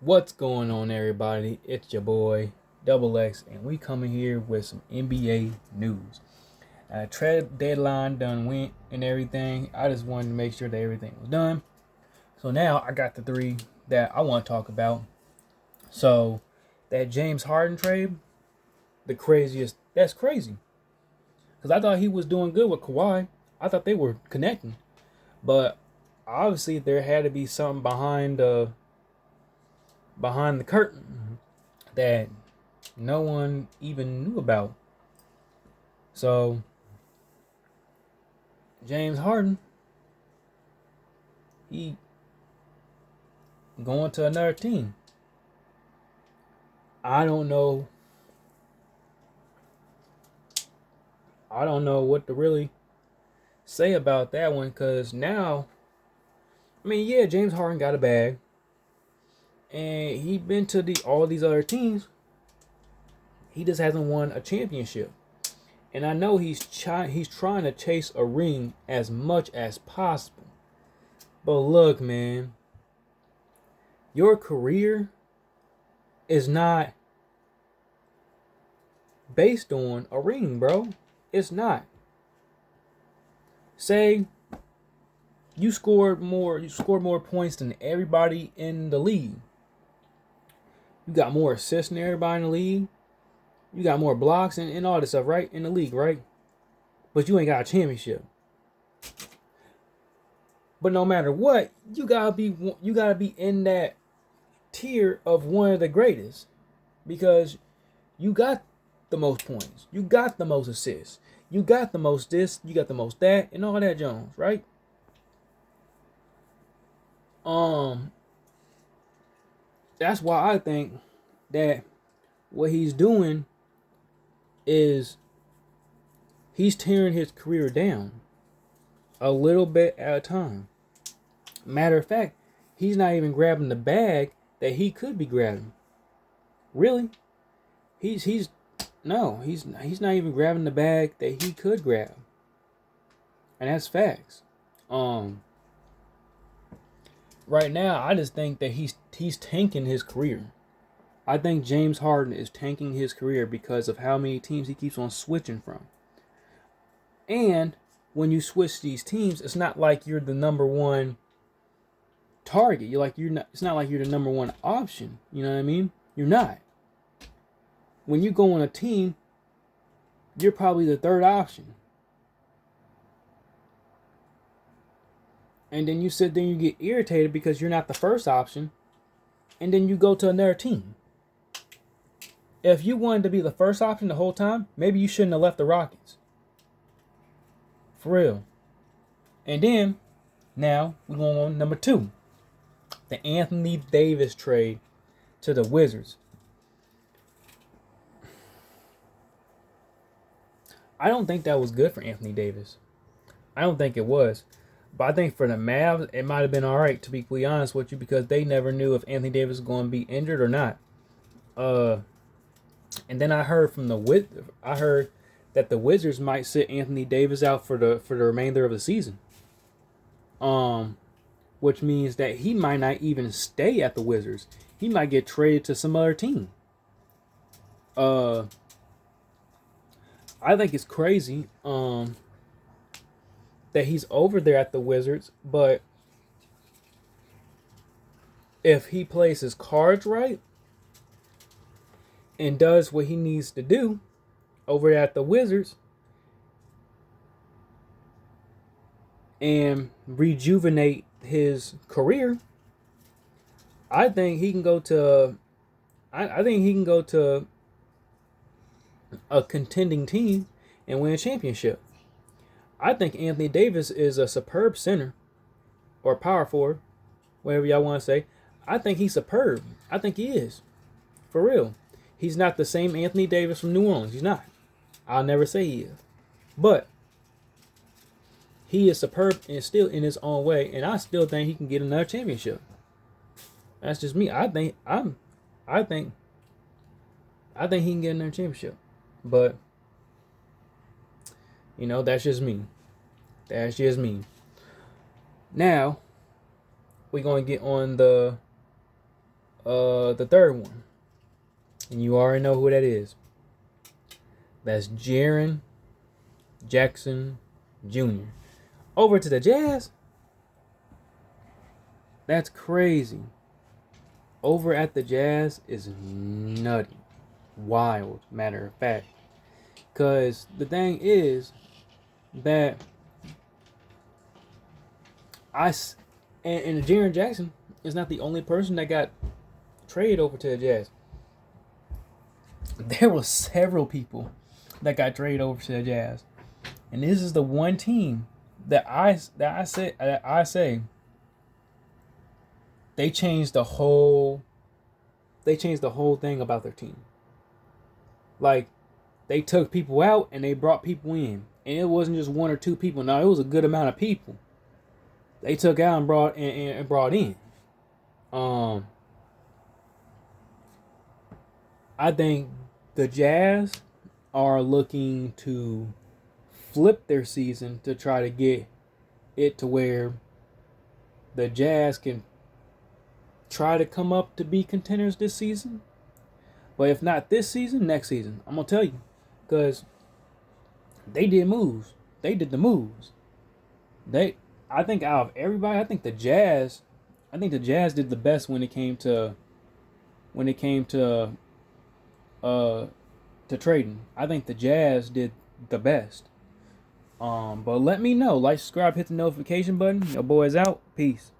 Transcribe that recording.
What's going on, everybody? It's your boy Double X, and we coming here with some NBA news. Trade deadline done went and everything. I just wanted to make sure that everything was done. So now I got the three that I want to talk about. So that James Harden trade, the craziest. That's crazy because I thought he was doing good with Kawhi. I thought they were connecting, but obviously there had to be something behind the curtain that no one even knew about. So James Harden, he going to another team. I don't know. I don't know what to really say about that one because now, I mean, yeah, James Harden got a bag, and he been to all these other teams. He just hasn't won a championship, and I know he's trying to chase a ring as much as possible. But look, man, your career is not based on a ring, bro. It's not. Say you scored more points than everybody in the league. You got more assists than everybody in the league. You got more blocks and all this stuff, right? In the league, right? But you ain't got a championship. But no matter what, you gotta be in that tier of one of the greatest because you got the most points, you got the most assists, you got the most this, you got the most that, and all that Jones, right? Um, that's why I think that what he's doing is he's tearing his career down a little bit at a time. Matter of fact, he's not even grabbing the bag that he could be grabbing. Really, he's no, he's not even grabbing the bag that he could grab, and that's facts. Um, right now, I just think that he's tanking his career. I think James Harden is tanking his career because of how many teams he keeps on switching from. And when you switch these teams, it's not like you're the number one target. You're not. It's not like you're the number one option. You know what I mean? You're not. When you go on a team, you're probably the third option. And then you sit there and you get irritated because you're not the first option. And then you go to another team. If you wanted to be the first option the whole time, maybe you shouldn't have left the Rockets. For real. And then, now, we're going on number two. The Anthony Davis trade to the Wizards. I don't think that was good for Anthony Davis. I don't think it was. But I think for the Mavs, it might have been all right, to be completely honest with you, because they never knew if Anthony Davis was going to be injured or not. And then I heard that the Wizards might sit Anthony Davis out for the remainder of the season. Which means that he might not even stay at the Wizards. He might get traded to some other team. I think it's crazy. That he's over there at the Wizards, but if he plays his cards right and does what he needs to do over there at the Wizards and rejuvenate his career, I think he can go to I think he can go to a contending team and win a championship. I think Anthony Davis is a superb center or power forward, whatever y'all want to say. I think he's superb. I think he is. For real. He's not the same Anthony Davis from New Orleans. He's not. I'll never say he is. But he is superb and still in his own way, and I still think he can get another championship. That's just me. I think he can get another championship. But that's just me. That's just me. Now, we're going to get on the the third one, and you already know who that is. That's Jaren Jackson Jr. Over to the Jazz. That's crazy. Over at the Jazz is nutty. Wild, matter of fact. Because the thing is that and Jaren Jackson is not the only person that got traded over to the Jazz. There were several people that got traded over to the Jazz. And this is the one team that I say they changed the whole thing about their team. Like, they took people out and they brought people in. And it wasn't just one or two people. No, it was a good amount of people. They took out and brought in. I think the Jazz are looking to flip their season to try to get it to where the Jazz can try to come up to be contenders this season. But if not this season, next season. I'm going to tell you. Because they did moves. They did the moves. I think out of everybody, I think the Jazz did the best when it came to trading. I think the Jazz did the best. But let me know. Like, subscribe, hit the notification button. Your boy's out. Peace.